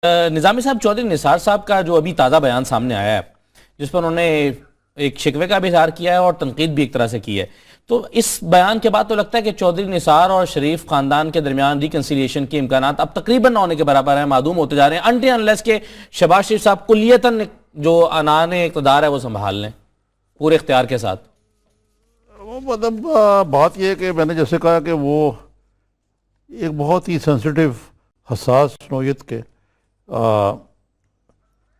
نظامی صاحب، چودھری نثار صاحب کا جو ابھی تازہ بیان سامنے آیا ہے جس پر انہوں نے ایک شکوے کا بھی اظہار کیا ہے اور تنقید بھی ایک طرح سے کی ہے، تو اس بیان کے بعد تو لگتا ہے کہ چودھری نثار اور شریف خاندان کے درمیان ریکنسیلیشن کے امکانات اب تقریباً نہ ہونے کے برابر ہیں، معدوم ہوتے جا رہے ہیں انٹی انلیس کہ شہباز شریف صاحب کلیتاً جو عنان اقتدار ہے وہ سنبھال لیں پورے اختیار کے ساتھ۔ مطلب بات یہ ہے کہ میں نے جیسے کہا کہ وہ ایک بہت ہی سینسیٹیو حساس نوعیت کے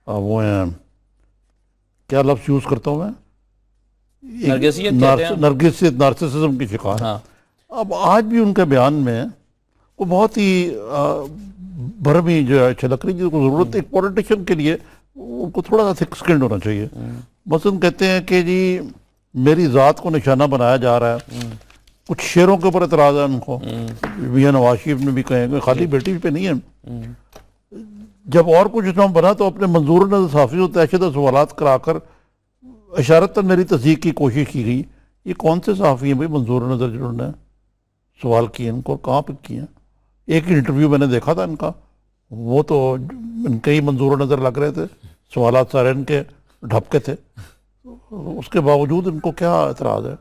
وہ ہیں، کیا لفظ یوز کرتا ہوں میں، نرگسیت کہتے ہیں، نرگسیت، نارسسزم کی شکار۔ ہاں، اب آج بھی ان کے بیان میں وہ بہت ہی بھرمی جو ہے چھلک رہی، جس کو ضرورت ایک پولیٹیشین کے لیے ان کو تھوڑا سا تھک سکلڈ ہونا چاہیے۔ مثلاً کہتے ہیں کہ جی میری ذات کو نشانہ بنایا جا رہا ہے، کچھ شعروں کے اوپر اعتراض ہے ان کو، میاں نواز شریف نے بھی کہیں گے خالی بیٹی پہ نہیں ہے، جب اور کچھ نام بنا تو اپنے منظور نظر صحافی و طےشدہ سوالات کرا کر اشارتاً میری تصدیق کی کوشش کی گئی۔ یہ کون سے صحافی ہیں بھائی منظور نظر جنہوں نے سوال کیے، ان کو کہاں پہ کیے ہیں؟ ایک انٹرویو میں نے دیکھا تھا ان کا، وہ تو ان کے ہی منظور نظر لگ رہے تھے، سوالات سارے ان کے ڈھپ کے تھے، اس کے باوجود ان کو کیا اعتراض ہے؟